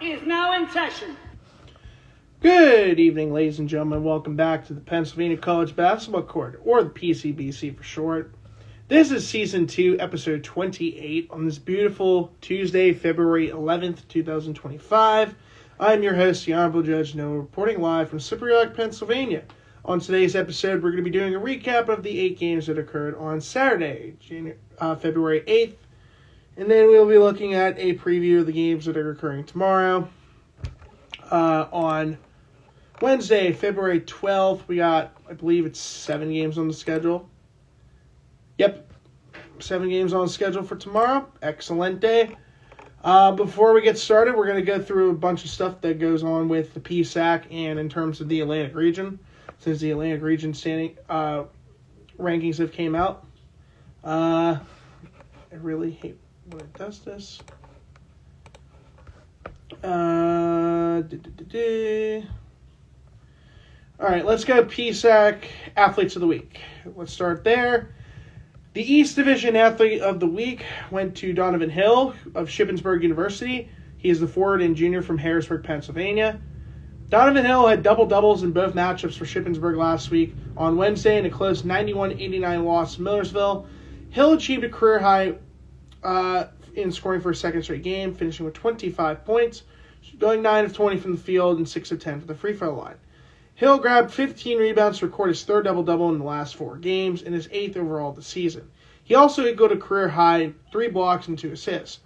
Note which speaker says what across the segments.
Speaker 1: is now in session.
Speaker 2: Good evening, ladies and gentlemen. Welcome back to the Pennsylvania College Basketball Court, or the PCBC for short. This is Season 2, Episode 28, on this beautiful Tuesday, February 11th, 2025. I'm your host, the Honorable Judge Noah, reporting live from Cypriot, Pennsylvania. On today's episode, we're going to be doing a recap of the 8 games that occurred on Saturday, February 8th. And then we'll be looking at a preview of the games that are occurring tomorrow. On Wednesday, February 12th, we got, I believe it's 7 games on the schedule. Yep, 7 games on the schedule for tomorrow. Excellent day. Before we get started, we're going to go through a bunch of stuff that goes on with the PSAC and in terms of the Atlantic region, since the Atlantic region standing rankings have came out. I really hate when it does this. All right, let's go PSAC Athletes of the Week. Let's start there. The East Division Athlete of the Week went to Donovan Hill of Shippensburg University. He is the forward and junior from Harrisburg, Pennsylvania. Donovan Hill had double-doubles in both matchups for Shippensburg last week. On Wednesday, in a close 91-89 loss to Millersville, Hill achieved a career high in scoring for a second straight game, finishing with 25 points, going 9 of 20 from the field and 6 of 10 from the free throw line. Hill grabbed 15 rebounds to record his third double-double in the last 4 games and his 8th overall of the season. He also equaled a career high 3 blocks and 2 assists.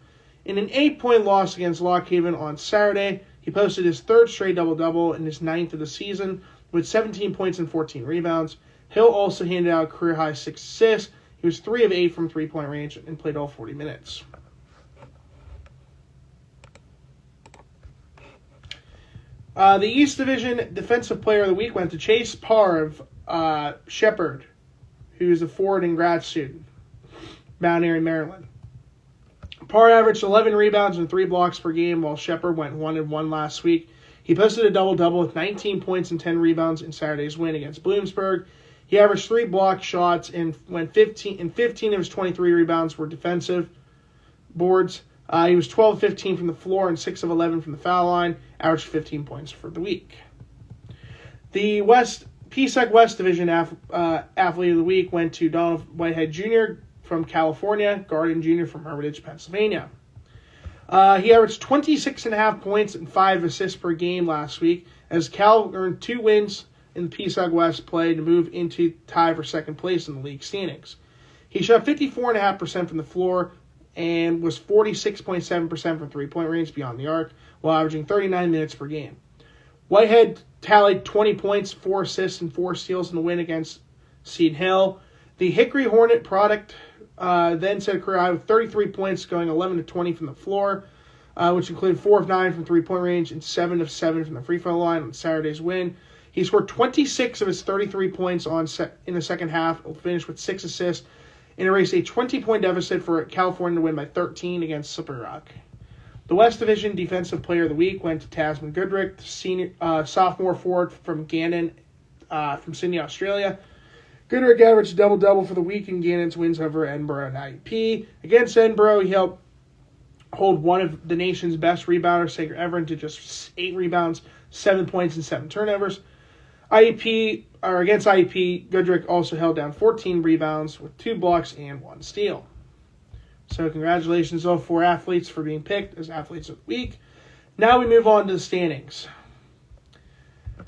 Speaker 2: In an 8-point loss against Lock Haven on Saturday, he posted his 3rd straight double-double and his 9th of the season with 17 points and 14 rebounds. Hill also handed out a career high 6 assists. He was 3 of 8 from 3-point range and played all 40 minutes. The East Division Defensive Player of the Week went to Chase Parr of Shepherd, who is a forward and grad student, Mount Airy, Maryland. Parr averaged 11 rebounds and 3 blocks per game, while Shepherd went 1-1 last week. He posted a double-double with 19 points and 10 rebounds in Saturday's win against Bloomsburg. He averaged 3 block shots and 15 of his 23 rebounds were defensive boards. He was 12 of 15 from the floor and 6 of 11 from the foul line, averaged 15 points for the week. The PSAC West Division Athlete of the Week went to Donald Whitehead Jr. from California, guard and junior from Hermitage, Pennsylvania. He averaged 26.5 points and 5 assists per game last week, as Cal earned 2 wins in the PSAC West play to move into tie for second place in the league standings. He shot 54.5% from the floor and was 46.7% from three-point range beyond the arc, while averaging 39 minutes per game. Whitehead tallied 20 points, 4 assists, and 4 steals in the win against Seton Hill. The Hickory Hornet product then set a career high with 33 points, going 11 of 20 from the floor, which included 4 of 9 from three-point range and 7 of 7 from the free throw line on Saturday's win. He scored 26 of his 33 points in the second half, finished with 6 assists, and erased a 20-point deficit for California to win by 13 against Slippery Rock. The West Division Defensive Player of the Week went to Tasman Goodrick, sophomore forward from Gannon from Sydney, Australia. Goodrick averaged a double-double for the week in Gannon's wins over Edinburgh and IUP. Against Edinburgh, he helped hold one of the nation's best rebounders, Sager Everett, to just 8 rebounds, 7 points, and 7 turnovers. Against IUP, Goodrick also held down 14 rebounds with 2 blocks and 1 steal. So congratulations to all 4 athletes for being picked as Athletes of the Week. Now we move on to the standings.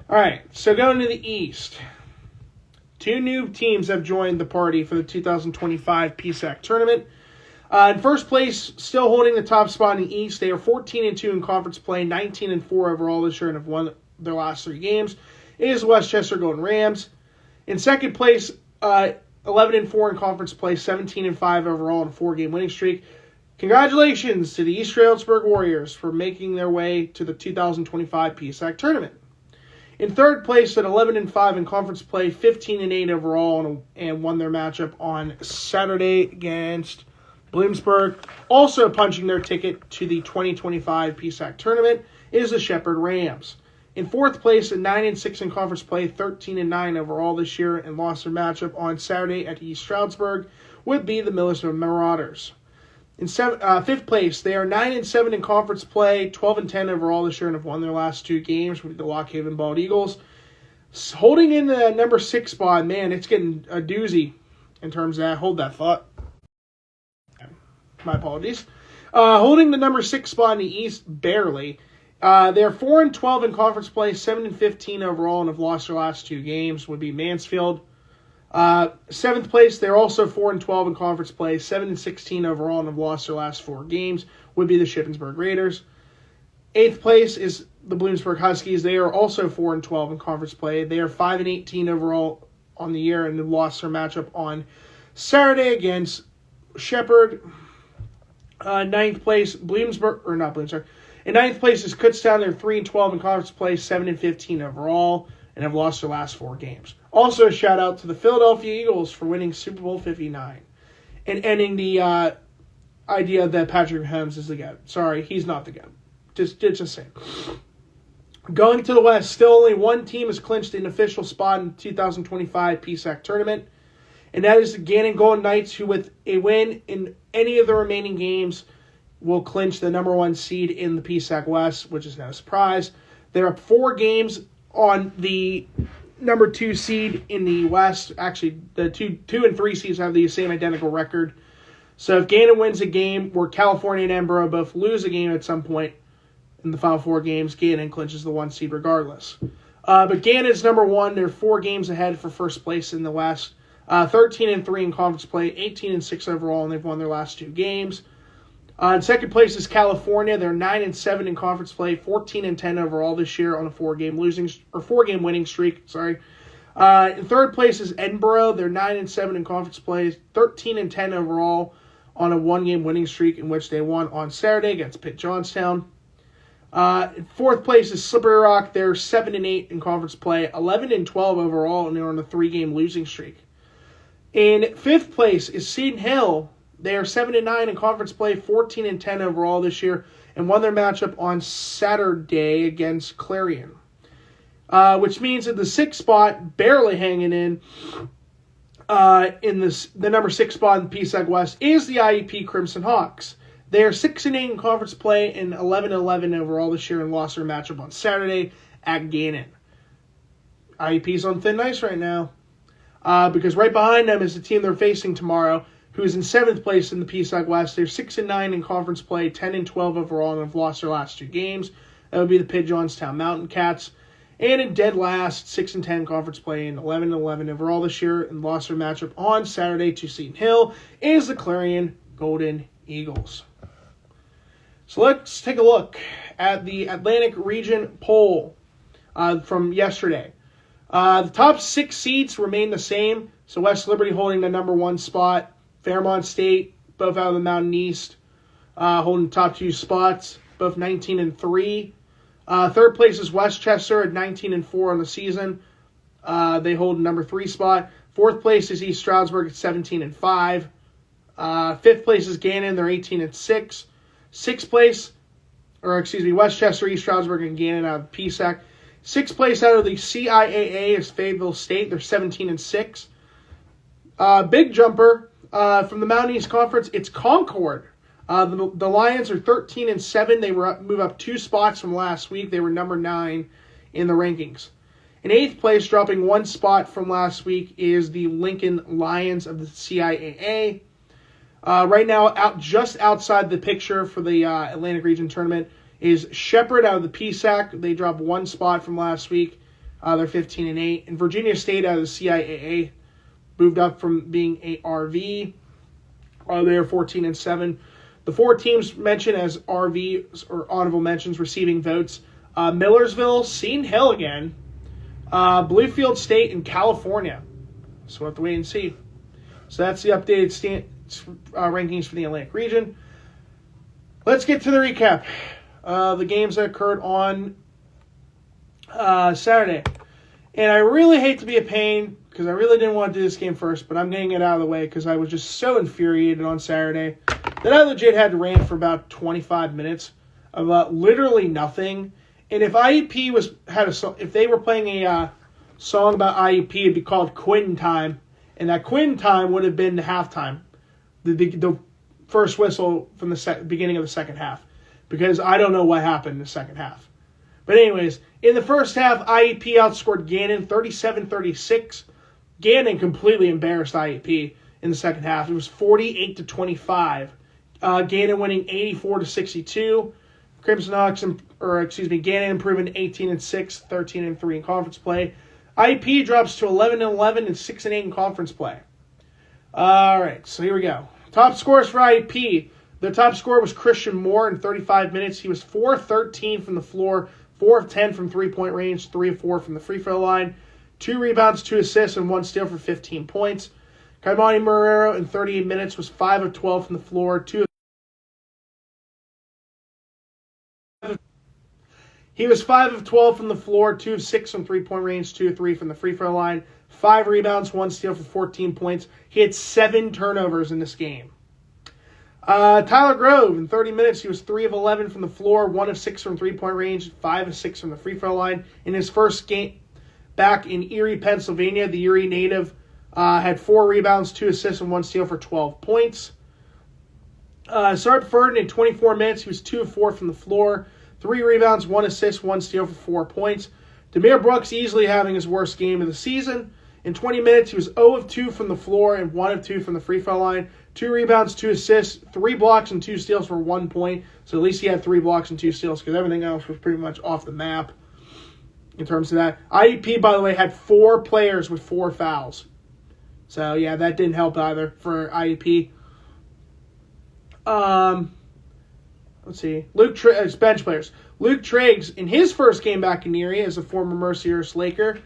Speaker 2: All right, so going to the East. 2 new teams have joined the party for the 2025 PSAC tournament. In first place, still holding the top spot in the East, they are 14-2 in conference play, 19-4 overall this year, and have won their last 3 games. It is Westchester Golden Rams. In second place, 11-4 in conference play, 17-5 overall in a 4-game winning streak. Congratulations to the East Railsburg Warriors for making their way to the 2025 PSAC tournament. In third place at 11-5 in conference play, 15-8 overall, and won their matchup on Saturday against Bloomsburg. Also punching their ticket to the 2025 PSAC tournament is the Shepherd Rams. In fourth place at 9-6 in conference play, 13-9 overall this year, and lost their matchup on Saturday at East Stroudsburg, would be the Millersville Marauders. fifth place, they are 9-7 in conference play, 12-10 overall this year, and have won their last 2 games with the Lock Haven Bald Eagles. Holding in the number 6 spot, man, it's getting a doozy in terms of that. Hold that thought. My apologies. Holding the number 6 spot in the East, barely. They're 4-12 in conference play, 7-15 overall, and have lost their last 2 games, would be Mansfield. 7th place, they're also 4-12 in conference play, 7-16 overall, and have lost their last 4 games, would be the Shippensburg Raiders. 8th place is the Bloomsburg Huskies. They are also 4-12 in conference play. They are 5-18 overall on the year, and have lost their matchup on Saturday against Shepherd. 9th place, Bloomsburg, or not Bloomsburg. In 9th place is Kutztown. They're 3-12 in conference play, 7-15 overall, and have lost their last 4 games. Also, a shout out to the Philadelphia Eagles for winning Super Bowl 59 and ending the idea that Patrick Mahomes is the GOAT. Sorry, he's not the GOAT. Just saying. Going to the West, still only one team has clinched an official spot in the 2025 PSAC tournament, and that is the Gannon Golden Knights, who with a win in any of the remaining games will clinch the number 1 seed in the PSAC West, which is no surprise. They're up 4 games on the number 2 seed in the West. Actually, the 2 and 3 seeds have the same identical record. So if Gannon wins a game where California and Edinboro both lose a game at some point in the final 4 games, Gannon clinches the 1 seed regardless. But Gannon's number 1. They're 4 games ahead for first place in the West. 13-3 in conference play, 18-6 overall, and they've won their last 2 games. In second place is California. They're 9-7 in conference play, 14-10 overall this year on a 4-game winning streak. In third place is Edinboro. They're 9-7 in conference play, 13-10 overall on a 1-game winning streak, in which they won on Saturday against Pitt Johnstown. In fourth place is Slippery Rock. They're 7-8 in conference play, 11-12 overall, and they're on a 3-game losing streak. In fifth place is Seton Hill. They are 7-9 in conference play, 14-10 overall this year, and won their matchup on Saturday against Clarion. Which means that the 6th spot, barely hanging in the number 6 spot in the PSAC West, is the IEP Crimson Hawks. They are 6-8 in conference play and 11-11 overall this year, and lost their matchup on Saturday at Gannon. IEP's on thin ice right now, because right behind them is the team they're facing tomorrow, who is in 7th place in the PSAC West. They're 6-9 in conference play, 10-12 overall, and have lost their last 2 games. That would be the Pitt Johnstown Mountain Cats. And in dead last, 6-10 conference play and 11-11 overall this year, and lost their matchup on Saturday to Seton Hill, is the Clarion Golden Eagles. So let's take a look at the Atlantic Region poll from yesterday. The top 6 seeds remain the same. So West Liberty holding the number 1 spot. Fairmont State, both out of the Mountain East, holding the top 2 spots, both 19-3. Third place is Westchester at 19-4 on the season. They hold the number 3 spot. Fourth place is East Stroudsburg at 17-5. Fifth place is Gannon. They're 18-6. Westchester, East Stroudsburg, and Gannon out of PSAC. 6th place out of the CIAA is Fayetteville State. They're 17-6. Big jumper from the Mountain East Conference, it's Concord. The Lions are 13-7. They move up 2 spots from last week. They were number 9 in the rankings. In 8th place, dropping 1 spot from last week, is the Lincoln Lions of the CIAA. Right now, just outside the picture for the Atlantic Region Tournament is Shepherd out of the PSAC. They dropped 1 spot from last week. They're 15-8. And Virginia State out of the CIAA moved up from being a RV. They're 14-7. The 4 teams mentioned as RVs or honorable mentions receiving votes: Millersville, Seton Hill again, Bluefield State, and California. So we'll have to wait and see. So that's the updated rankings for the Atlantic region. Let's get to the recap. The games that occurred on Saturday. And I really hate to be a pain because I really didn't want to do this game first, but I'm getting it out of the way because I was just so infuriated on Saturday that I legit had to rant for about 25 minutes about literally nothing. And if IEP if they were playing a song about IEP, it'd be called Quitting Time, and that Quitting Time would have been the halftime. The first whistle from the beginning of the second half, because I don't know what happened in the second half. But anyways, in the first half, IEP outscored Gannon 37-36. Gannon completely embarrassed IEP in the second half. It was 48-25. Gannon winning 84-62. Crimson Hawks, Gannon improving 18-6, 13-3 in conference play. IEP drops to 11-11 and 6-8 in conference play. All right, so here we go. Top scores for IEP. The top scorer was Christian Moore in 35 minutes. He was 4-13 from the floor, 4 of 10 from three-point range, 3 of 4 from the free throw line, 2 rebounds, 2 assists, and 1 steal for 15 points. Kaimani Marrero in 38 minutes was 5 of 12 from the floor, 2 He was 5 of 12 from the floor, 2 of 6 from three-point range, 2 of 3 from the free throw line, 5 rebounds, 1 steal for 14 points. He had 7 turnovers in this game. Tyler Grove, in 30 minutes, he was 3 of 11 from the floor, 1 of 6 from three-point range, 5 of 6 from the free throw line. In his first game back in Erie, Pennsylvania, the Erie native had 4 rebounds, 2 assists, and 1 steal for 12 points. Sarp Ferdin, in 24 minutes, he was 2 of 4 from the floor, 3 rebounds, 1 assist, 1 steal for 4 points. Demir Brooks easily having his worst game of the season. In 20 minutes, he was 0 of 2 from the floor and 1 of 2 from the free throw line. 2 rebounds, 2 assists, 3 blocks, and 2 steals for 1 point. So at least he had 3 blocks and 2 steals, because everything else was pretty much off the map in terms of that. IEP, by the way, had 4 players with 4 fouls. So, yeah, that didn't help either for IEP. Let's see. Bench players. Luke Triggs, in his first game back in Erie as a former Mercyhurst Laker,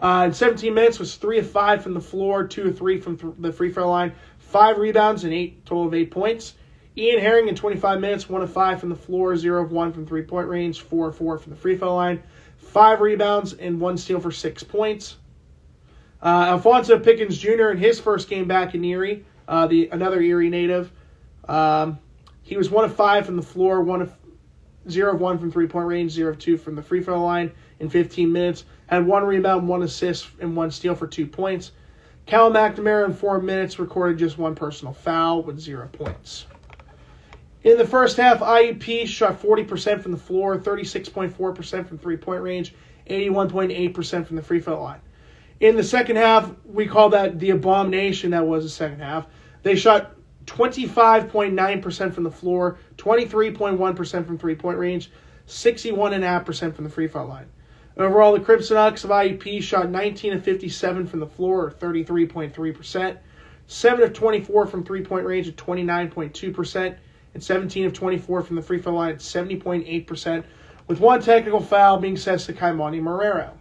Speaker 2: in 17 minutes was 3 of 5 from the floor, 2 of 3 from the free throw line, 5 rebounds, and total of 8 points. Ian Herring, in 25 minutes, 1 of 5 from the floor, 0 of 1 from three-point range, 4 of 4 from the free throw line, 5 rebounds, and 1 steal for 6 points. Alfonso Pickens Jr., in his first game back in Erie, another Erie native, he was 1 of 5 from the floor, 0 of 1 from three-point range, 0 of 2 from the free throw line in 15 minutes, had 1 rebound, 1 assist, and 1 steal for 2 points. Cal McNamara, in 4 minutes, recorded just 1 personal foul with 0 points. In the first half, IEP shot 40% from the floor, 36.4% from three-point range, 81.8% from the free throw line. In the second half, we call that the abomination that was the second half. They shot 25.9% from the floor, 23.1% from three-point range, 61.5% from the free throw line. Overall, the Crimson Hawks of IEP shot 19 of 57 from the floor, or 33.3%, 7 of 24 from three-point range at 29.2%, and 17 of 24 from the free throw line at 70.8%, with 1 technical foul being assessed to Kaimani Marrero.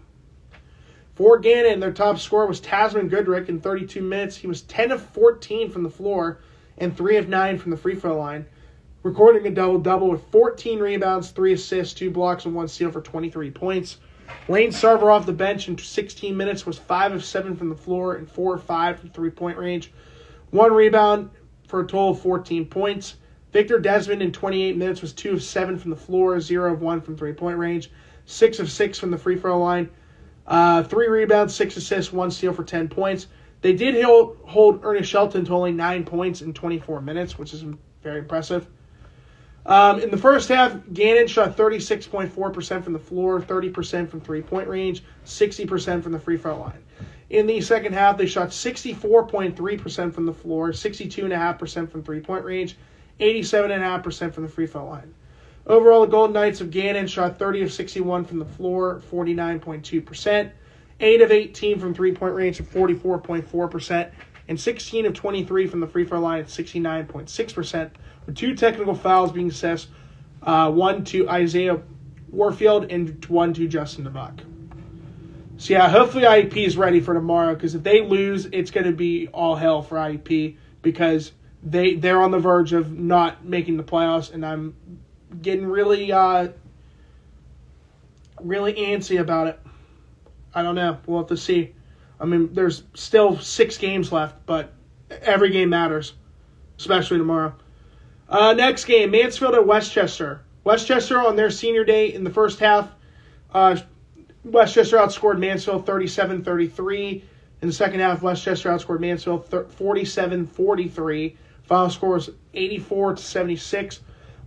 Speaker 2: For Gannon, their top scorer was Tasman Goodrick in 32 minutes. He was 10 of 14 from the floor and 3 of 9 from the free throw line, recording a double-double with 14 rebounds, 3 assists, 2 blocks, and 1 steal for 23 points. Lane Sarver off the bench in 16 minutes was 5 of 7 from the floor and 4 of 5 from three-point range, 1 rebound for a total of 14 points. Victor Desmond in 28 minutes was 2 of 7 from the floor, 0 of 1 from three-point range, 6 of 6 from the free throw line, 3 rebounds, 6 assists, 1 steal for 10 points. They did hold Ernest Shelton to only 9 points in 24 minutes, which is very impressive. In the first half, Gannon shot 36.4% from the floor, 30% from three-point range, 60% from the free throw line. In the second half, they shot 64.3% from the floor, 62.5% from three-point range, 87.5% from the free throw line. Overall, the Golden Knights of Gannon shot 30 of 61 from the floor, 49.2%, 8 of 18 from three-point range at 44.4%, and 16 of 23 from the free throw line at 69.6%, with 2 technical fouls being assessed, 1 to Isaiah Warfield and 1 to Justin DeBuck. So yeah, hopefully IEP is ready for tomorrow, because if they lose, it's going to be all hell for IEP, because they're on the verge of not making the playoffs, and I'm getting really antsy about it. I don't know. We'll have to see. I mean, there's still 6 games left, but every game matters, especially tomorrow. Next game, Mansfield at Westchester. Westchester on their senior day in the first half, Westchester outscored Mansfield 37-33. In the second half, Westchester outscored Mansfield 47-43. Final score was 84-76.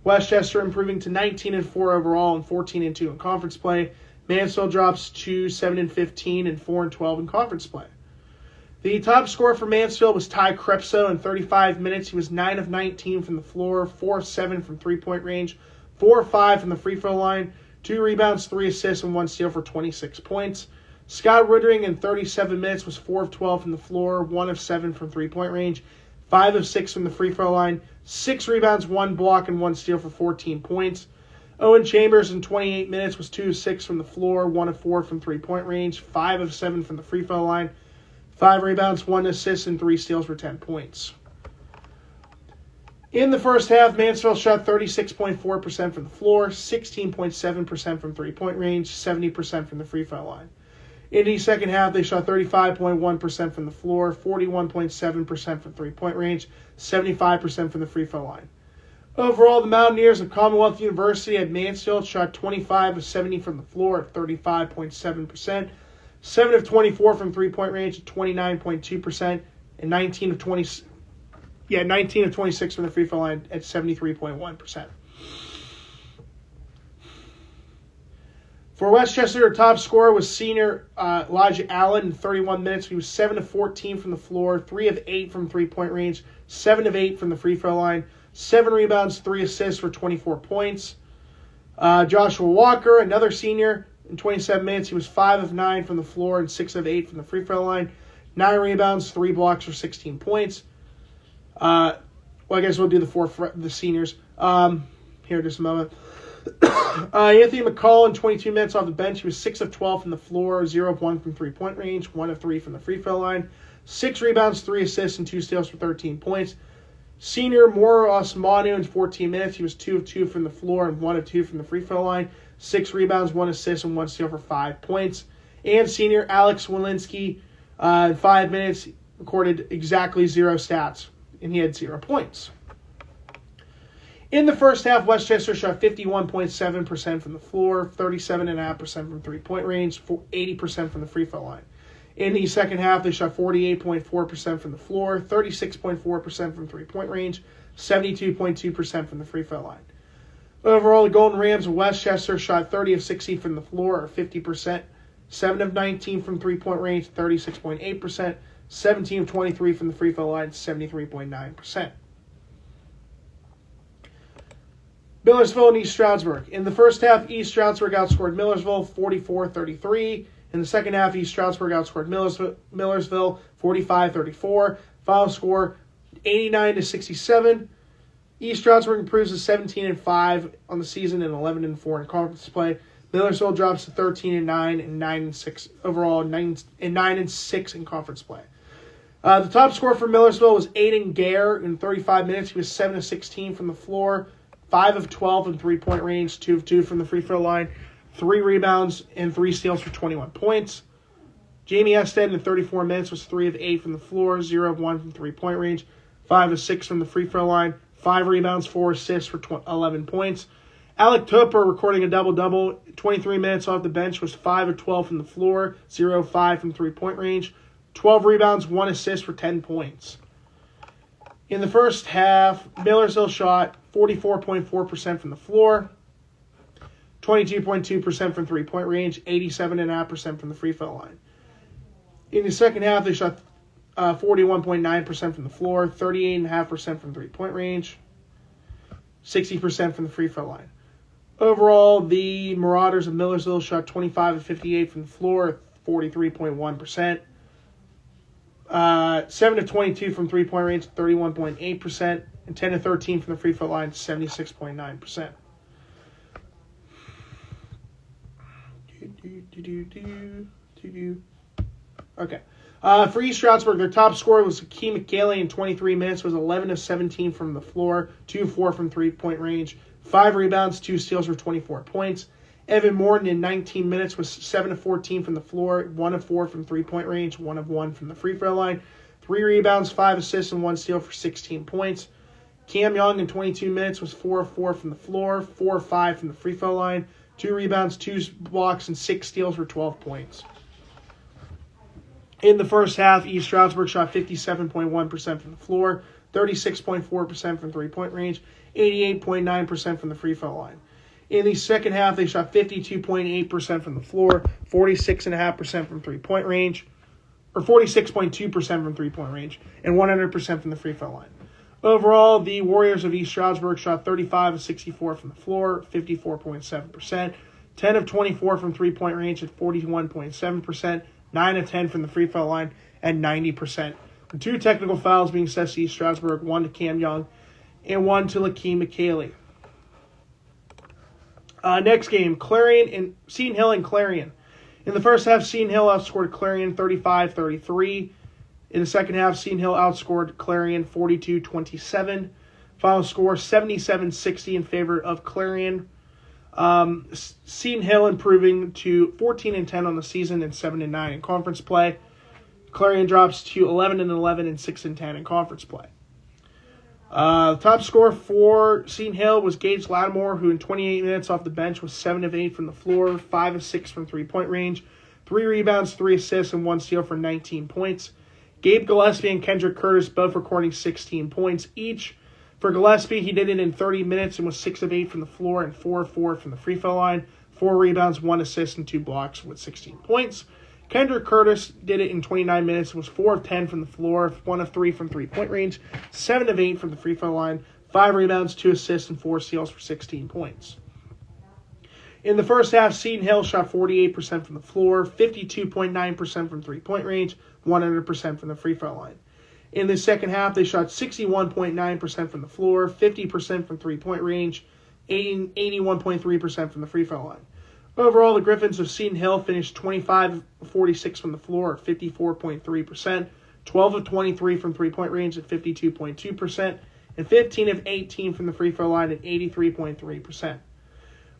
Speaker 2: Westchester improving to 19-4 overall and 14-2 in conference play. Mansfield drops to 7-15 and 4-12 in conference play. The top scorer for Mansfield was Ty Krepso in 35 minutes. He was 9 of 19 from the floor, 4 of 7 from three-point range, 4 of 5 from the free throw line, 2 rebounds, 3 assists, and 1 steal for 26 points. Scott Woodring in 37 minutes was 4 of 12 from the floor, 1 of 7 from three-point range, 5 of 6 from the free throw line, 6 rebounds, 1 block, and 1 steal for 14 points. Owen Chambers in 28 minutes was 2 of 6 from the floor, 1 of 4 from three-point range, 5 of 7 from the free throw line, 5 rebounds, 1 assist, and 3 steals for 10 points. In the first half, Mansfield shot 36.4% from the floor, 16.7% from three-point range, 70% from the free throw line. In the second half, they shot 35.1% from the floor, 41.7% from three-point range, 75% from the free throw line. Overall, the Mountaineers of Commonwealth University at Mansfield shot 25 of 70 from the floor at 35.7%, 7 of 24 from three-point range at 29.2%, and 19 of 26 from the free throw line at 73.1%. For Westchester, their top scorer was senior Elijah Allen in 31 minutes. He was 7 of 14 from the floor, 3 of 8 from three-point range, 7 of 8 from the free throw line, 7 rebounds, 3 assists for 24 points. Joshua Walker, another senior, in 27 minutes, he was 5 of 9 from the floor and 6 of 8 from the free throw line, 9 rebounds, 3 blocks for 16 points. I guess we'll do the seniors here in just a moment. Anthony McCall in 22 minutes off the bench. He was 6 of 12 from the floor, 0 of 1 from three-point range, 1 of 3 from the free throw line, 6 rebounds, 3 assists, and 2 steals for 13 points. Senior Moros Manu in 14 minutes. He was 2 of 2 from the floor and 1 of 2 from the free throw line, 6 rebounds, 1 assist, and 1 steal for 5 points. And senior Alex Walensky in 5 minutes recorded exactly 0 stats, and he had 0 points. In the first half, Westchester shot 51.7% from the floor, 37.5% from three-point range, 80% from the free throw line. In the second half, they shot 48.4% from the floor, 36.4% from three-point range, 72.2% from the free throw line. Overall, the Golden Rams of Westchester shot 30 of 60 from the floor, or 50%, 7 of 19 from three-point range, 36.8%, 17 of 23 from the free throw line, 73.9%. Millersville and East Stroudsburg. In the first half, East Stroudsburg outscored Millersville 44-33. In the second half, East Stroudsburg outscored Millersville 45-34. Final score 89-67. East Stroudsburg improves to 17-5 on the season and 11-4 in conference play. Millersville drops to 13-9 and 9-6 overall, 9-6 in conference play. The top scorer for Millersville was Aiden Gare in 35 minutes. He was 7 of 16 from the floor, 5 of 12 in three-point range, 2 of 2 from the free throw line, 3 rebounds, and 3 steals for 21 points. Jamie Ested in 34 minutes was 3 of 8 from the floor, 0 of 1 from three-point range, 5 of 6 from the free throw line, 5 rebounds, 4 assists for 11 points. Alec Tupper recording a double-double, 23 minutes off the bench, was 5 of 12 from the floor, 0 of 5 from three-point range, 12 rebounds, 1 assist for 10 points. In the first half, Millersville shot 44.4% from the floor, 22.2% from three-point range, 87.5% from the free throw line. In the second half, they shot 41.9% from the floor, 38.5% from three-point range, 60% from the free throw line. Overall, the Marauders of Millersville shot 25 of 58 from the floor, 43.1%. 7 of 22 from three-point range, 31.8%, and 10 of 13 from the free throw line, 76.9%. Okay. For East Stroudsburg, their top scorer was Key McGaley in 23 minutes, was 11 of 17 from the floor, 2 of 4 from three-point range, 5 rebounds, 2 steals for 24 points. Evan Morton in 19 minutes was 7 of 14 from the floor, 1 of 4 from three-point range, 1 of 1 from the free throw line, 3 rebounds, 5 assists, and 1 steal for 16 points. Cam Young in 22 minutes was 4 of 4 from the floor, 4 of 5 from the free throw line, 2 rebounds, 2 blocks, and 6 steals for 12 points. In the first half, East Stroudsburg shot 57.1% from the floor, 36.4% from three-point range, 88.9% from the free throw line. In the second half, they shot 52.8% from the floor, 46.5% from three-point range, or 46.2% from three-point range, and 100% from the free throw line. Overall, the Warriors of East Stroudsburg shot 35 of 64 from the floor, 54.7%, 10 of 24 from three-point range at 41.7%, 9 of 10 from the free throw line at 90%. The two technical fouls being assessed to East Stroudsburg, one to Cam Young and one to Lakeem McKaylee. Next game, Seton Hill and Clarion. In the first half, Seton Hill outscored Clarion 35-33. In the second half, Seton Hill outscored Clarion 42-27. Final score 77-60 in favor of Clarion. Seton Hill improving to 14-10 on the season and 7-9 in conference play. Clarion drops to 11-11 and 6-10 in conference play. The top scorer for Seton Hill was Gage Lattimore, who in 28 minutes off the bench was 7 of 8 from the floor, 5 of 6 from three-point range, 3 rebounds, 3 assists, and 1 steal for 19 points. Gabe Gillespie and Kendrick Curtis both recording 16 points each. For Gillespie, he did it in 30 minutes and was 6 of 8 from the floor and 4 of 4 from the free throw line, 4 rebounds, 1 assist, and 2 blocks with 16 points. Kendrick Curtis did it in 29 minutes and was 4 of 10 from the floor, 1 of 3 from three-point range, 7 of 8 from the free throw line, 5 rebounds, 2 assists, and 4 steals for 16 points. In the first half, Seton Hill shot 48% from the floor, 52.9% from three-point range, 100% from the free throw line. In the second half, they shot 61.9% from the floor, 50% from three-point range, 81.3% from the free throw line. Overall, the Griffins of Seton Hill finished 25 of 46 from the floor at 54.3%, 12 of 23 from three-point range at 52.2%, and 15 of 18 from the free throw line at 83.3%.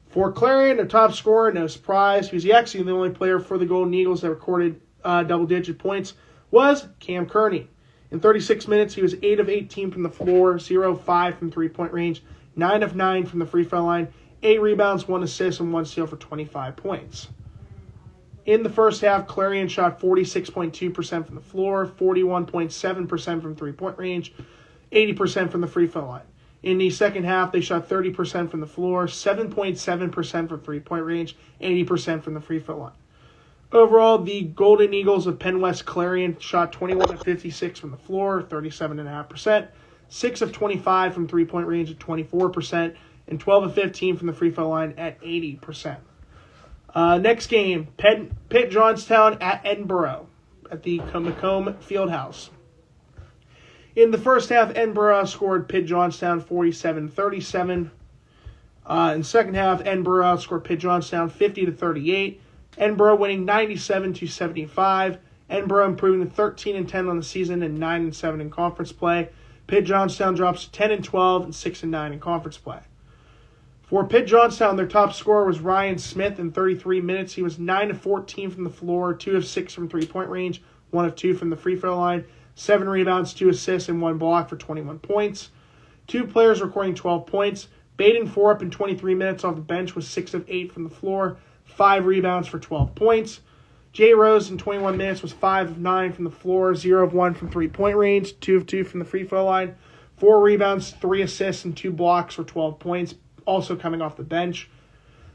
Speaker 2: For Clarion, their top scorer, no surprise, he was actually the only player for the Golden Eagles that recorded double-digit points, was Cam Kearney. In 36 minutes, he was 8 of 18 from the floor, 0 of 5 from three-point range, 9 of 9 from the free throw line, 8 rebounds, 1 assist, and 1 steal for 25 points. In the first half, Clarion shot 46.2% from the floor, 41.7% from three-point range, 80% from the free throw line. In the second half, they shot 30% from the floor, 7.7% from three-point range, 80% from the free throw line. Overall, the Golden Eagles of Penn West Clarion shot 21 of 56 from the floor, 37.5%, 6 of 25 from three-point range at 24%, and 12 of 15 from the free throw line at 80%. Next game, Pitt Johnstown at Edinburgh at the Macomb Fieldhouse. In the first half, Edinburgh scored Pitt Johnstown 47-37. In the second half, Edinburgh scored Pitt Johnstown 50-38. Edinburgh winning 97-75. Edinburgh improving to 13-10 on the season and 9-7 in conference play. Pitt Johnstown drops to 10-12 and 6-9 in conference play. For Pitt Johnstown, their top scorer was Ryan Smith in 33 minutes. He was 9 of 14 from the floor, 2 of 6 from three-point range, 1 of 2 from the free throw line, 7 rebounds, 2 assists, and 1 block for 21 points. 2 players recording 12 points. Baden Forup in 23 minutes off the bench was 6 of 8 from the floor, 5 rebounds for 12 points. Jay Rose in 21 minutes was 5 of 9 from the floor, 0 of 1 from three-point range, 2 of 2 from the free throw line, 4 rebounds, 3 assists, and 2 blocks for 12 points, also coming off the bench.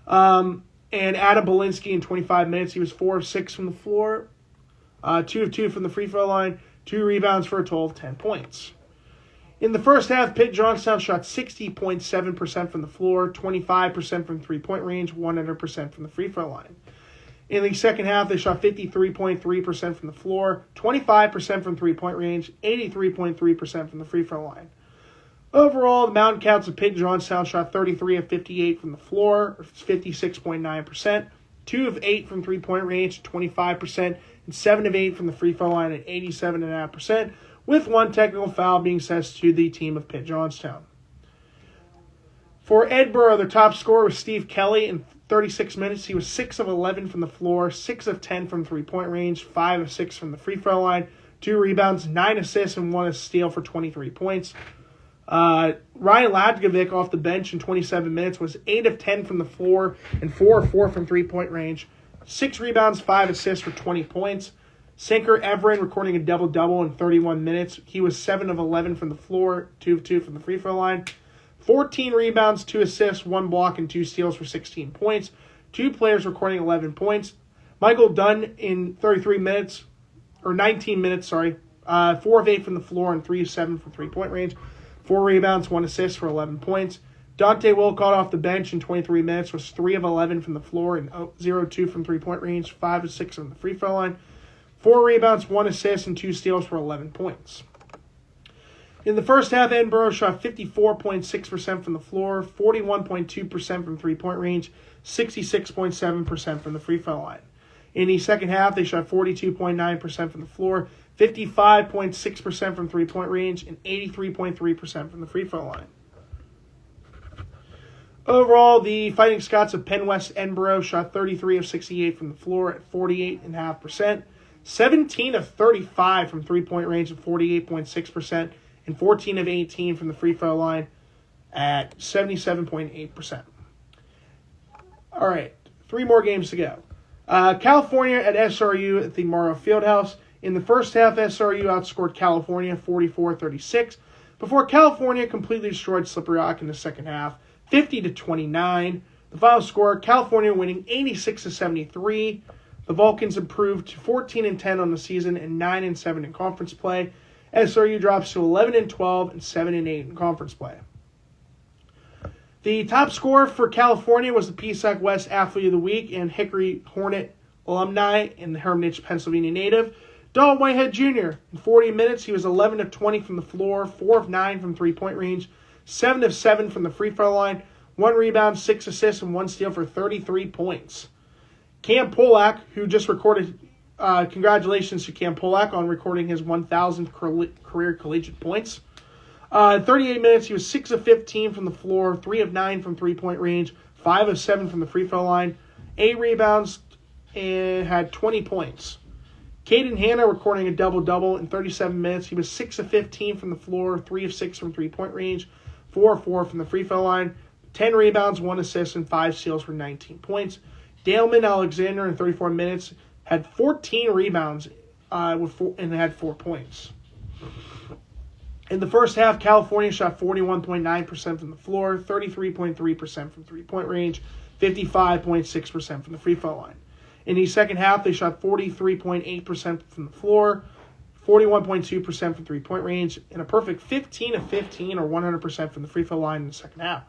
Speaker 2: And Adam Belinsky in 25 minutes, he was 4 of 6 from the floor, 2 of 2 from the free throw line, 2 rebounds for a total of 10 points. In the first half, Pitt Johnstown shot 60.7% from the floor, 25% from three-point range, 100% from the free throw line. In the second half, they shot 53.3% from the floor, 25% from three-point range, 83.3% from the free throw line. Overall, the Mountain Cats of Pitt Johnstown shot 33 of 58 from the floor, 56.9%, 2 of 8 from three-point range, 25%, and 7 of 8 from the free throw line at 87.5%, with 1 technical foul being assessed to the team of Pitt Johnstown. For Edinburgh, their top scorer was Steve Kelly. In 36 minutes, he was 6 of 11 from the floor, 6 of 10 from three-point range, 5 of 6 from the free throw line, 2 rebounds, 9 assists, and 1 steal for 23 points. Ryan Ladkovic off the bench in 27 minutes was 8 of 10 from the floor and 4 of 4 from three-point range, 6 rebounds, 5 assists for 20 points. Sinker Everin recording a double-double in 31 minutes. He was 7 of 11 from the floor, 2 of 2 from the free throw line. 14 rebounds, 2 assists, 1 block, and 2 steals for 16 points. 2 players recording 11 points. Michael Dunn in 19 minutes, 4 of 8 from the floor and 3 of 7 from three-point range. 4 rebounds, 1 assist for 11 points. Dante Wilcott off the bench in 23 minutes was 3 of 11 from the floor and 0 of 2 from three-point range, 5 of 6 from the free throw line. 4 rebounds, 1 assist, and 2 steals for 11 points. In the first half, Edinburgh shot 54.6% from the floor, 41.2% from three-point range, 66.7% from the free throw line. In the second half, they shot 42.9% from the floor, 55.6% from three-point range, and 83.3% from the free throw line. Overall, the Fighting Scots of Penn West Edinburgh shot 33 of 68 from the floor at 48.5%, 17 of 35 from three-point range at 48.6%, and 14 of 18 from the free throw line at 77.8%. All right, 3 more games to go. California at SRU at the Morrow Fieldhouse. In the first half, SRU outscored California 44-36, before California completely destroyed Slippery Rock in the second half, 50-29. The final score, California winning 86-73. The Vulcans improved to 14-10 on the season and 9-7 in conference play. SRU drops to 11-12 and 7-8 in conference play. The top scorer for California was the PSAC West Athlete of the Week and Hickory Hornet alumni and the Hermitage, Pennsylvania native, Dalton Whitehead Jr. In 40 minutes, he was 11 of 20 from the floor, 4 of 9 from three-point range, 7 of 7 from the free throw line, 1 rebound, 6 assists, and 1 steal for 33 points. Cam Polak, who just recorded, congratulations to Cam Polak on recording his 1,000th career collegiate points. In 38 minutes, he was 6 of 15 from the floor, 3 of 9 from three-point range, 5 of 7 from the free throw line, 8 rebounds, and had 20 points. Caden Hanna recording a double-double in 37 minutes. He was 6 of 15 from the floor, 3 of 6 from three-point range, 4 of 4 from the free throw line, 10 rebounds, 1 assist, and 5 steals for 19 points. Daleman Alexander in 34 minutes had 14 rebounds and had 4 points. In the first half, California shot 41.9% from the floor, 33.3% from three-point range, 55.6% from the free throw line. In the second half, they shot 43.8% from the floor, 41.2% from three-point range, and a perfect 15 of 15 or 100% from the free throw line in the second half.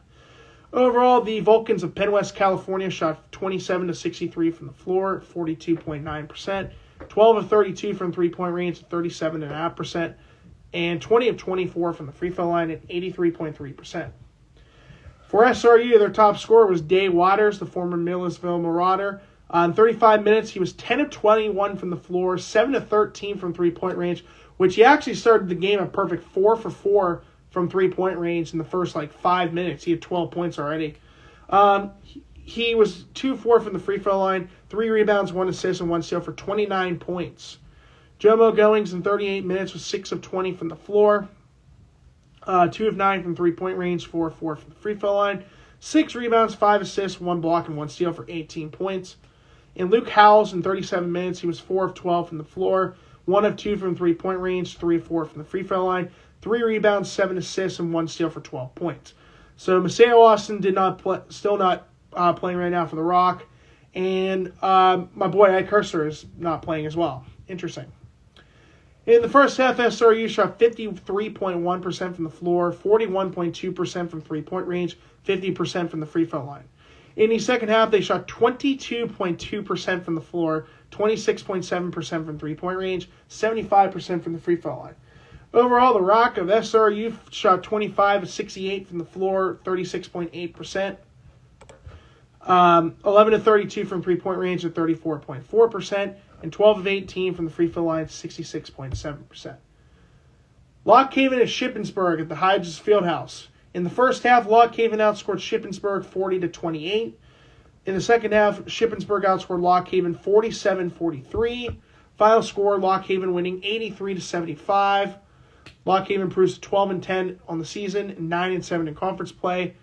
Speaker 2: Overall, the Vulcans of Penn West, California shot 27 of 63 from the floor, 42.9%, 12 of 32 from three-point range at 37.5%, and 20 of 24 from the free throw line at 83.3%. For SRU, their top scorer was Day Waters, the former Millersville Marauder. In 35 minutes, he was 10 of 21 from the floor, 7 of 13 from three-point range, which he actually started the game a perfect 4 for 4 from three-point range in the first 5 minutes. He had 12 points already. He was 2-4 from the free throw line, 3 rebounds, 1 assist, and 1 steal for 29 points. Jomo Goings in 38 minutes was 6 of 20 from the floor, 2 of 9 from three-point range, 4 of 4 from the free throw line, 6 rebounds, 5 assists, 1 block, and 1 steal for 18 points. And Luke Howells in 37 minutes, he was 4 of 12 from the floor, 1 of 2 from three-point range, 3 of 4 from the free throw line, 3 rebounds, 7 assists, and 1 steal for 12 points. So Maceo Austin still not playing right now for the Rock, and my boy Ed Cursor is not playing as well. Interesting. In the first half, SRU shot 53.1% from the floor, 41.2% from three-point range, 50% from the free throw line. In the second half, they shot 22.2% from the floor, 26.7% from three-point range, 75% from the free throw line. Overall, the Rock of SRU shot 25 of 68 from the floor, 36.8%. 11 of 32 from three-point range at 34.4%. And 12 of 18 from the free throw line, 66.7%. Lock Haven at Shippensburg at the Hodges Fieldhouse. In the first half, Lock Haven outscored Shippensburg 40-28. In the second half, Shippensburg outscored Lock Haven 47-43. Final score, Lock Haven winning 83-75. Lock Haven improves to 12-10 on the season and 9-7 in conference play.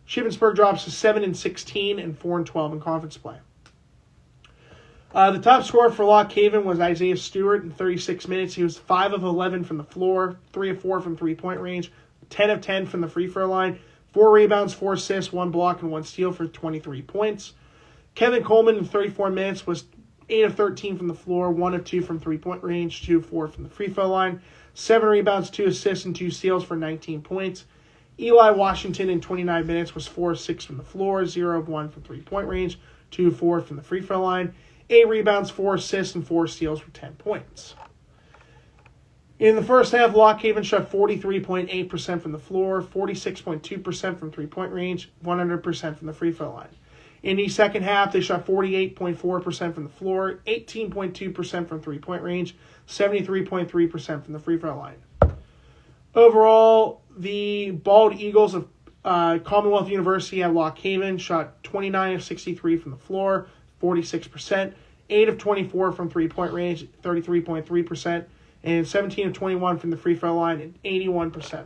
Speaker 2: Shippensburg drops to 7-16 and 4-12 in conference play. The top scorer for Lock Haven was Isaiah Stewart in 36 minutes. He was 5 of 11 from the floor, 3 of 4 from three-point range, 10 of 10 from the free throw line, 4 rebounds, 4 assists, 1 block, and 1 steal for 23 points. Kevin Coleman in 34 minutes was 8 of 13 from the floor, 1 of 2 from three-point range, 2 of 4 from the free throw line, 7 rebounds, 2 assists, and 2 steals for 19 points. Eli Washington in 29 minutes was 4 of 6 from the floor, 0 of 1 from three-point range, 2 of 4 from the free throw line, 8 rebounds, 4 assists, and 4 steals for 10 points. In the first half, Lock Haven shot 43.8% from the floor, 46.2% from three-point range, 100% from the free throw line. In the second half, they shot 48.4% from the floor, 18.2% from three-point range, 73.3% from the free throw line. Overall, the Bald Eagles of Commonwealth University at Lock Haven shot 29 of 63 from the floor, 46%, 8 of 24 from three-point range, 33.3%, and 17 of 21 from the free throw line, and 81%.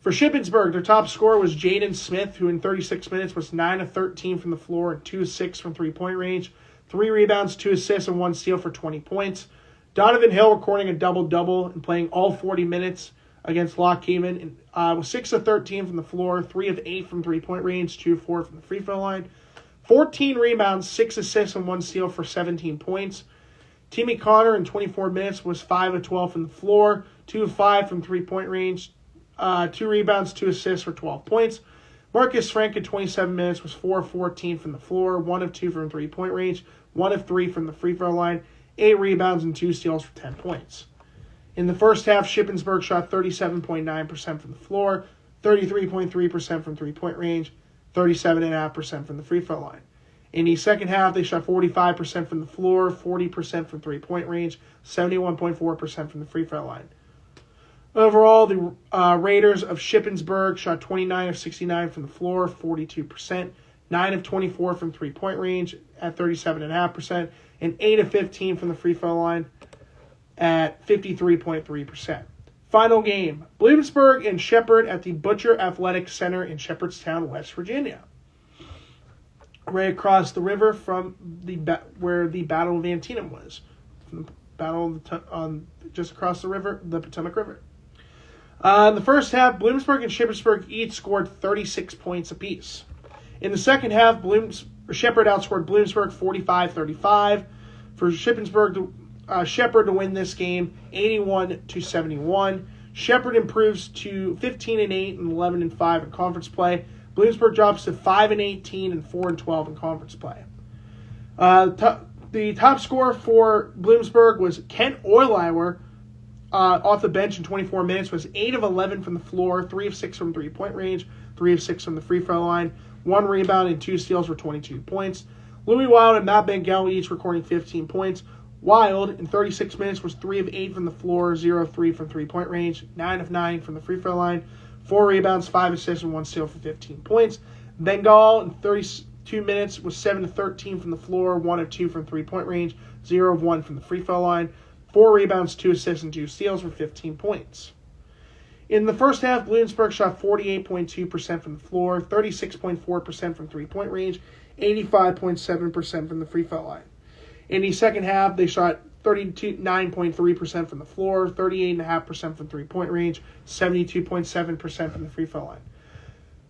Speaker 2: For Shippensburg, their top scorer was Jaden Smith, who in 36 minutes was 9 of 13 from the floor and 2 of 6 from three-point range, 3 rebounds, 2 assists, and 1 steal for 20 points. Donovan Hill recording a double-double and playing all 40 minutes against Lock Haven, and was 6 of 13 from the floor, 3 of 8 from three-point range, 2 of 4 from the free throw line, 14 rebounds, 6 assists, and 1 steal for 17 points. Timmy Connor in 24 minutes was 5 of 12 from the floor, 2 of 5 from three-point range, 2 rebounds, 2 assists for 12 points. Marcus Frank in 27 minutes was 4 of 14 from the floor, 1 of 2 from three-point range, 1 of 3 from the free throw line, 8 rebounds, and 2 steals for 10 points. In the first half, Shippensburg shot 37.9% from the floor, 33.3% from three-point range, 37.5% from the free throw line. In the second half, they shot 45% from the floor, 40% from three-point range, 71.4% from the free throw line. Overall, the Raiders of Shippensburg shot 29 of 69 from the floor, 42%, 9 of 24 from three-point range at 37.5%, and 8 of 15 from the free throw line at 53.3%. Final game, Bloomsburg and Shepherd at the Butcher Athletic Center in Shepherdstown, West Virginia. Right across the river from where the Battle of Antietam was. From the battle just across the river, the Potomac River. In the first half, Bloomsburg and Shippensburg each scored 36 points apiece. In the second half, Shepherd outscored Bloomsburg 45-35. For Shepherd to win this game, 81-71. Shepherd improves to 15-8 and 11-5 in conference play. Bloomsburg drops to 5-18 and 4-12 in conference play. The top scorer for Bloomsburg was Kent Oilauer, off the bench in 24 minutes, was 8 of 11 from the floor, 3 of 6 from three-point range, 3 of 6 from the free throw line, 1 rebound and 2 steals for 22 points. Louis Wild and Matt Bengal each recording 15 points. Wild, in 36 minutes, was 3 of 8 from the floor, 0 of 3 from three-point range, 9 of 9 from the free throw line, 4 rebounds, 5 assists, and 1 steal for 15 points. Bengal, in 32 minutes, was 7 of 13 from the floor, 1 of 2 from three-point range, 0 of 1 from the free throw line, 4 rebounds, 2 assists, and 2 steals for 15 points. In the first half, Bloomsburg shot 48.2% from the floor, 36.4% from three-point range, 85.7% from the free throw line. In the second half, they shot 39.3% from the floor, 38.5% from three-point range, 72.7% from the free throw line.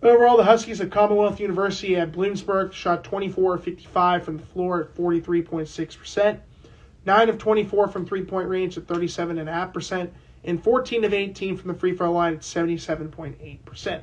Speaker 2: Overall, the Huskies at Commonwealth University at Bloomsburg shot 24 of 55 from the floor at 43.6%, 9 of 24 from three-point range at 37.5%, and 14 of 18 from the free throw line at 77.8%.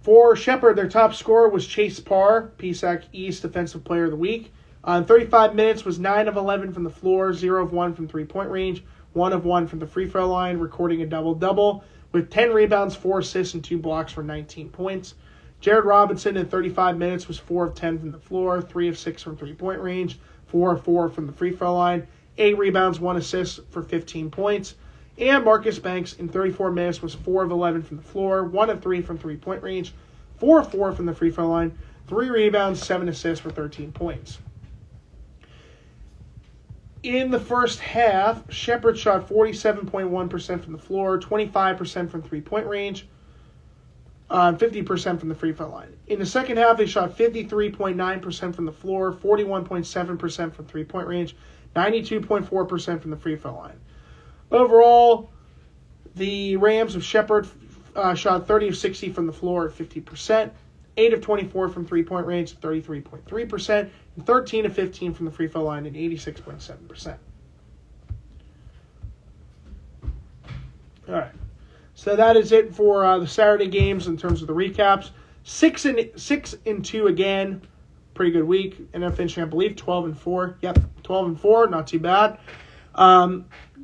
Speaker 2: For Shepherd, their top scorer was Chase Parr, PSAC East Defensive Player of the Week. In 35 minutes was 9 of 11 from the floor, 0 of 1 from three-point range, 1 of 1 from the free throw line, recording a double-double with 10 rebounds, 4 assists, and 2 blocks for 19 points. Jared Robinson in 35 minutes was 4 of 10 from the floor, 3 of 6 from three-point range, 4 of 4 from the free throw line, 8 rebounds, 1 assist for 15 points. And Marcus Banks in 34 minutes was 4 of 11 from the floor, 1 of 3 from three-point range, 4 of 4 from the free throw line, 3 rebounds, 7 assists for 13 points. In the first half, Shepherd shot 47.1% from the floor, 25% from three-point range, 50% from the free throw line. In the second half, they shot 53.9% from the floor, 41.7% from three-point range, 92.4% from the free throw line. Overall, the Rams of Shepard shot 30 of 60 from the floor at 50%, 8 of 24 from three-point range at 33.3%, and 13 of 15 from the free throw line at 86.7%. All right. So that is it for the Saturday games in terms of the recaps. 6-2 again. Pretty good week. Ended up finishing, I believe, 12-4. Yep, 12-4. Not too bad.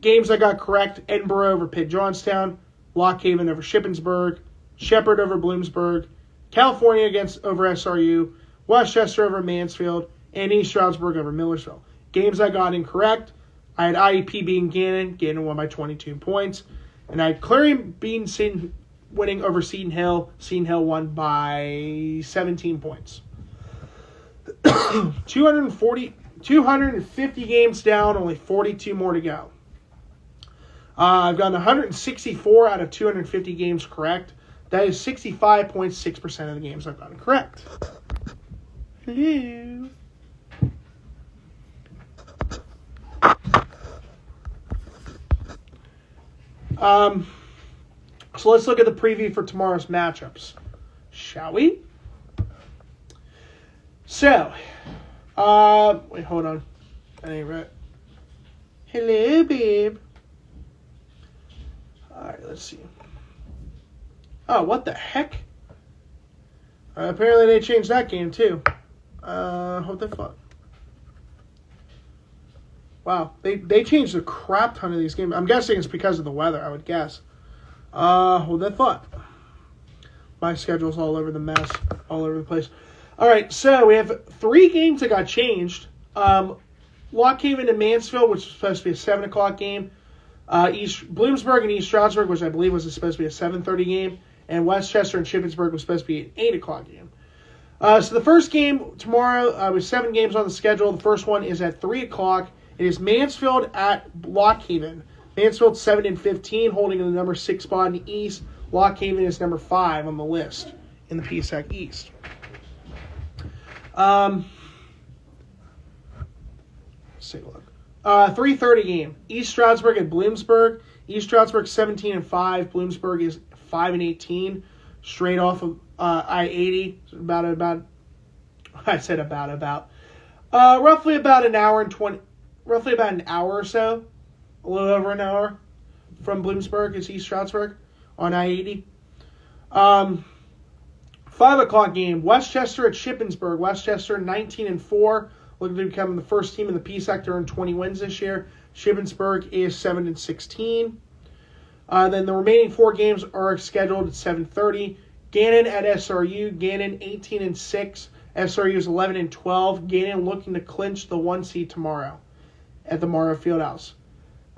Speaker 2: Games I got correct: Edinburgh over Pitt Johnstown, Lockhaven over Shippensburg, Shepherd over Bloomsburg, California over SRU, Westchester over Mansfield, and East Stroudsburg over Millersville. Games I got incorrect: I had IEP being Gannon. Gannon won by 22 points. And I had Clarion winning over Seton Hill. Seton Hill won by 17 points. 250 games down, only 42 more to go. I've gotten 164 out of 250 games correct. That is 65.6% of the games I've gotten correct. Hello. So let's look at the preview for tomorrow's matchups, shall we? So, wait, hold on. That ain't right. Hello, babe. All right, let's see. Oh, what the heck? Apparently they changed that game too. What the fuck? Wow, they changed a crap ton of these games. I'm guessing it's because of the weather, I would guess. Hold that thought. My schedule's all over the mess, all over the place. All right, so we have 3 games that got changed. Lockhaven and Mansfield, which was supposed to be a 7 o'clock game. Bloomsburg and East Stroudsburg, which I believe was supposed to be a 7:30 game. And Westchester and Shippensburg was supposed to be an 8 o'clock game. So the first game tomorrow, with 7 games on the schedule. The first one is at 3 o'clock. It is Mansfield at Lockhaven. Mansfield 7-15, holding in the number 6 spot in the East. Lockhaven is number 5 on the list in the PSAC East. Let's take a look. 3:30 game. East Stroudsburg at Bloomsburg. East Stroudsburg 17-5. Bloomsburg is 5-18. Straight off of I-80. Roughly about an hour and 20. Roughly about an hour or so, a little over an hour from Bloomsburg is East Stroudsburg on I-80. 5 o'clock game, Westchester at Shippensburg. Westchester 19-4, looking to become the first team in the PSAC to earn 20 wins this year. Shippensburg is 7-16. Then the remaining 4 games are scheduled at 7:30. Gannon at SRU. Gannon 18-6. SRU is 11-12. Gannon looking to clinch the 1 seed tomorrow at the Morrow Fieldhouse.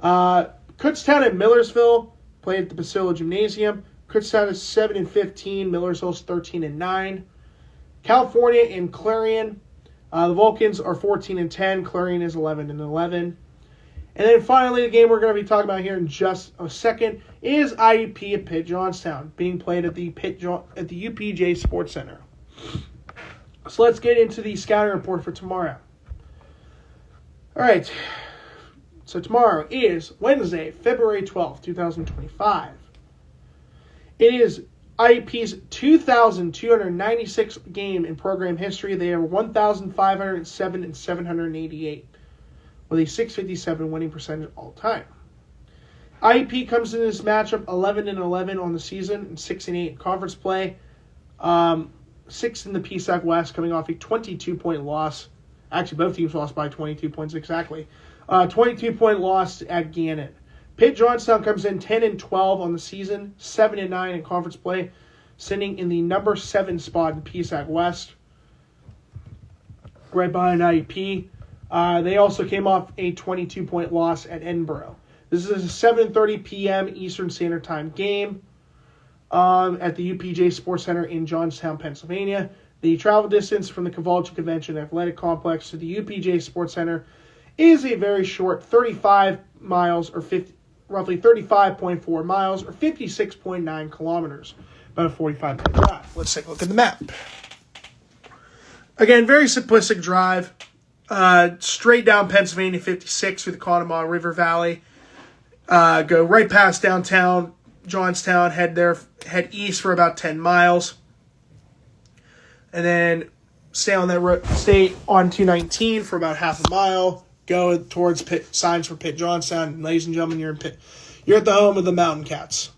Speaker 2: Kutztown at Millersville play at the Basila Gymnasium. Kutztown is 7-15. Millersville is 13-9. California and Clarion. The Vulcans are 14-10. Clarion is 11-11. And then finally, the game we're going to be talking about here in just a second is IUP at Pitt Johnstown, being played at the UPJ Sports Center. So let's get into the scouting report for tomorrow. All right, so tomorrow is Wednesday, February 12th, 2025. It is IEP's 2,296 game in program history. They are 1,507 and 788 with a 657 winning percentage all time. IEP comes into this matchup 11-11 on the season and 6-8 in conference play. 6 in the PSAC West, coming off a 22-point loss. Actually, both teams lost by 22 points exactly. 22-point loss at Gannon. Pitt Johnstown comes in 10-12 on the season, 7-9 in conference play, sitting in the number 7 spot in PSAC West, right behind IUP. They also came off a 22-point loss at Edinburgh. This is a 7:30 p.m. Eastern Standard Time game at the UPJ Sports Center in Johnstown, Pennsylvania. The travel distance from the Cavalcha Convention Athletic Complex to the UPJ Sports Center is a very short 35 miles or roughly 35.4 miles or 56.9 kilometers. about a 45-minute drive. Let's take a look at the map. Again, very simplistic drive. Straight down Pennsylvania 56 through the Conemaugh River Valley. Go right past downtown Johnstown, head east for about 10 miles. And then stay on 219 for about half a mile. Go towards signs for Pitt Johnstown. And ladies and gentlemen, you're at the home of the Mountain Cats.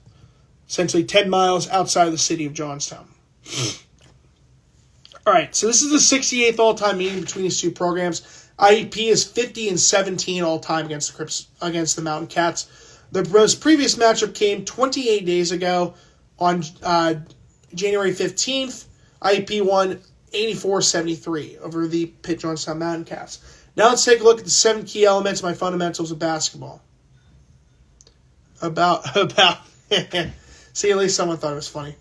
Speaker 2: Essentially 10 miles outside of the city of Johnstown. All right, so this is the 68th all-time meeting between these two programs. IUP is 50-17 all-time against the Mountain Cats. The most previous matchup came 28 days ago on January 15th. IUP won 84-73 over the Pitt Johnstown Mountain Cats. Now let's take a look at the 7 key elements of my fundamentals of basketball. See, at least someone thought it was funny.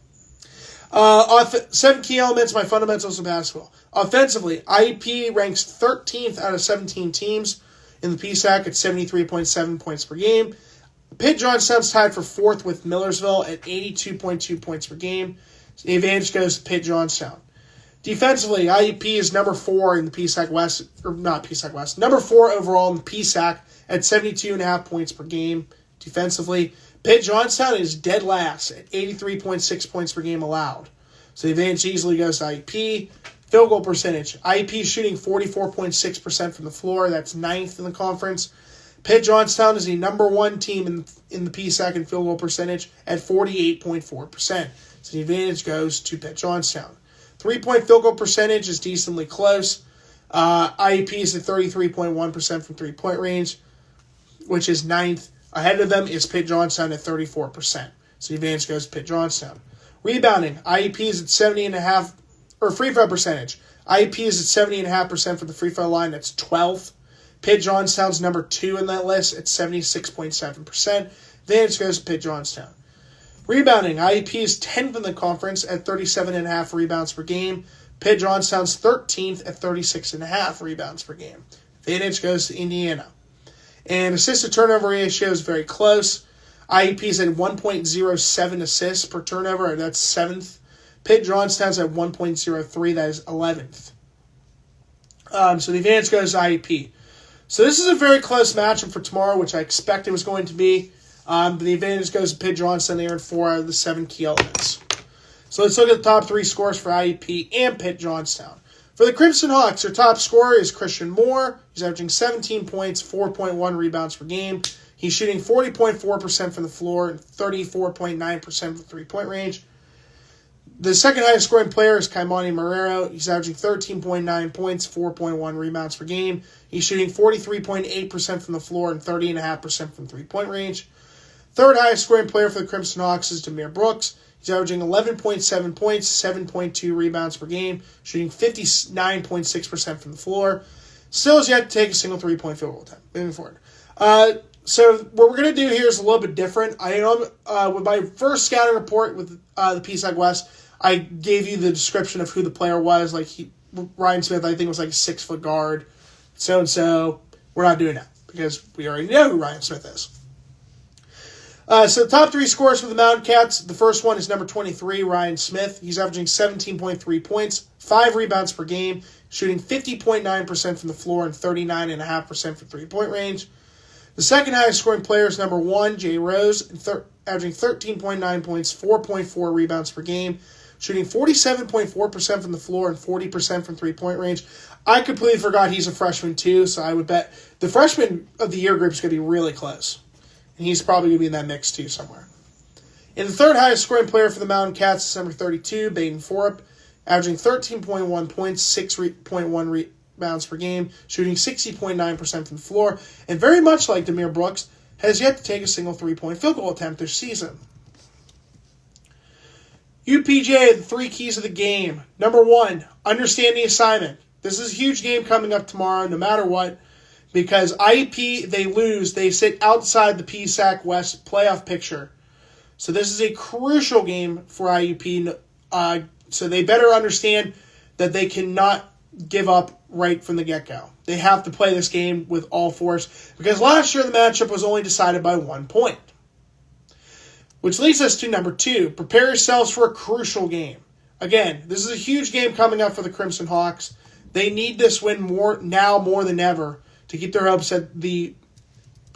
Speaker 2: 7 key elements of my fundamentals of basketball. Offensively, IUP ranks 13th out of 17 teams in the PSAC at 73.7 points per game. Pitt Johnstown's tied for 4th with Millersville at 82.2 points per game. So the advantage goes to Pitt Johnstown. Defensively, IUP is number 4 in the PSAC West, or not PSAC West, number 4 overall in the PSAC at 72.5 points per game. Defensively, Pitt Johnstown is dead last at 83.6 points per game allowed. So the advantage easily goes to IUP. Field goal percentage. IUP is shooting 44.6% from the floor. That's 9th in the conference. Pitt Johnstown is the number 1 team in the PSAC in field goal percentage at 48.4%. So the advantage goes to Pitt Johnstown. 3-point field goal percentage is decently close. IUP is at 33.1% from 3-point range, which is 9th. Ahead of them is Pitt Johnstown at 34%. So the advantage goes to Pitt Johnstown. Rebounding. IUP is at 70.5%, or free throw percentage. IUP is at 70.5% for the free throw line. That's 12th. Pitt Johnstown's number 2 in that list at 76.7%. Advantage goes to Pitt Johnstown. Rebounding. IUP is 10th in the conference at 37.5 rebounds per game. Pitt Johnstown's 13th at 36.5 rebounds per game. Advantage goes to Indiana. And assist-to-turnover ratio is very close. IUP's at 1.07 assists per turnover. That's 7th. Pitt Johnstown's at 1.03. That is 11th. So the advantage goes to IUP. So this is a very close matchup for tomorrow, which I expect it was going to be. But the advantage goes to Pitt Johnstown. They earned 4 out of the 7 key elements. So let's look at the top 3 scores for IUP and Pitt Johnstown. For the Crimson Hawks, their top scorer is Christian Moore. He's averaging 17 points, 4.1 rebounds per game. He's shooting 40.4% from the floor and 34.9% from 3-point range. The second highest scoring player is Kaimani Marrero. He's averaging 13.9 points, 4.1 rebounds per game. He's shooting 43.8% from the floor and 30.5% from 3-point range. Third highest scoring player for the Crimson Hawks is Demir Brooks. He's averaging 11.7 points, 7.2 rebounds per game, shooting 59.6% from the floor. Still has yet to take a single 3-point field goal attempt. Moving forward. So what we're going to do here is a little bit different. I know with my first scouting report with the PSAC West, I gave you the description of who the player was. Ryan Smith, I think, was like a 6-foot guard. So we're not doing that because we already know who Ryan Smith is. So the top 3 scores for the Mountain Cats. The first one is number 23, Ryan Smith. He's averaging 17.3 points, 5 rebounds per game, shooting 50.9% from the floor and 39.5% from 3-point range. The second highest scoring player is number 1, Jay Rose, averaging 13.9 points, 4.4 rebounds per game, shooting 47.4% from the floor and 40% from 3-point range. I completely forgot he's a freshman too, so I would bet the freshman of the year group is going to be really close. And he's probably going to be in that mix too somewhere. And the third highest scoring player for the Mountain Cats is number 32, Baden Forup, averaging 13.1 points, 6.1 rebounds per game, shooting 60.9% from the floor, and very much like Demir Brooks, has yet to take a single 3-point field goal attempt this season. UPJ, the 3 keys of the game. Number 1, understand the assignment. This is a huge game coming up tomorrow, no matter what. Because IUP, they lose, they sit outside the PSAC West playoff picture. So this is a crucial game for IUP. So they better understand that they cannot give up right from the get-go. They have to play this game with all force. Because last year the matchup was only decided by 1 point. Which leads us to number 2. Prepare yourselves for a crucial game. Again, this is a huge game coming up for the Crimson Hawks. They need this win more than ever to keep their hopes at the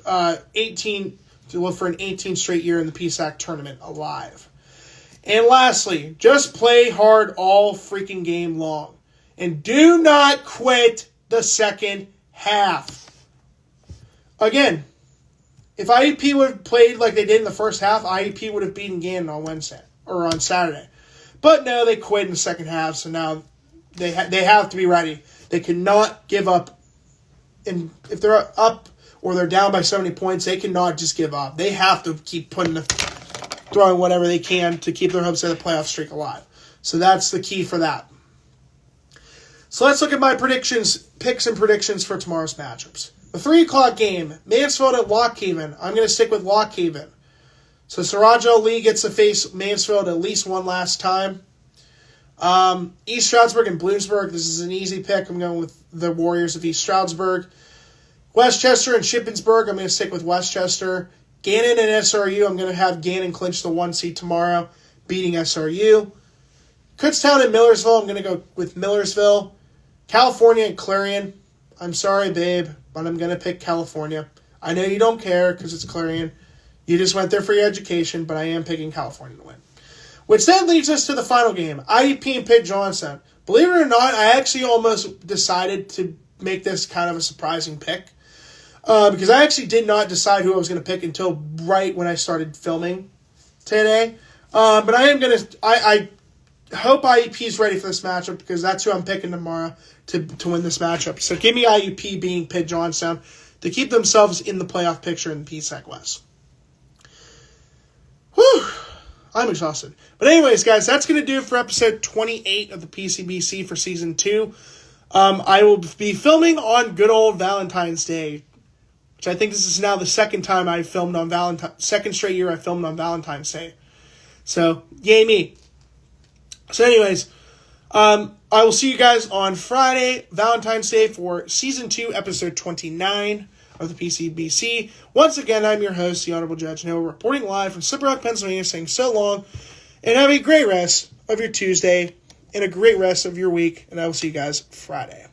Speaker 2: 18 to look for an 18 straight year in the PSAC tournament alive. And lastly, just play hard all freaking game long. And do not quit the second half. Again, if IUP would have played like they did in the first half, IUP would have beaten Gannon on Wednesday or on Saturday. But no, they quit in the second half, so now they have to be ready. They cannot give up. And if they're up or they're down by 70 points, they cannot just give up. They have to keep throwing whatever they can to keep their hopes of the playoff streak alive. So that's the key for that. So let's look at my picks and predictions for tomorrow's matchups. The 3 o'clock game, Mansfield at Lockhaven. I'm going to stick with Lockhaven. So Sarajo Ali gets to face Mansfield at least one last time. East Stroudsburg and Bloomsburg, this is an easy pick. I'm going with the Warriors of East Stroudsburg. Westchester and Shippensburg, I'm going to stick with Westchester. Gannon and SRU, I'm going to have Gannon clinch the 1 seed tomorrow, beating SRU. Kutztown and Millersville, I'm going to go with Millersville. California and Clarion, I'm sorry, babe, but I'm going to pick California. I know you don't care because it's Clarion. You just went there for your education, but I am picking California to win. Which then leads us to the final game, IUP and Pitt Johnstown. Believe it or not, I actually almost decided to make this kind of a surprising pick. Because I actually did not decide who I was going to pick until right when I started filming today. But I hope IUP is ready for this matchup because that's who I'm picking tomorrow to win this matchup. So give me IUP being Pitt Johnstown to keep themselves in the playoff picture in the PSAC West. Whew, I'm exhausted. But anyways, guys, that's going to do it for episode 28 of the PCBC for Season 2. I will be filming on good old Valentine's Day, which I think this is now the second time I filmed on second straight year I filmed on Valentine's Day. So, yay me. So anyways, I will see you guys on Friday, Valentine's Day, for Season 2, Episode 29 of the PCBC. Once again, I'm your host, the Honorable Judge Noah, reporting live from Slippery Rock, Pennsylvania, saying so long, and have a great rest of your Tuesday, and a great rest of your week, and I will see you guys Friday.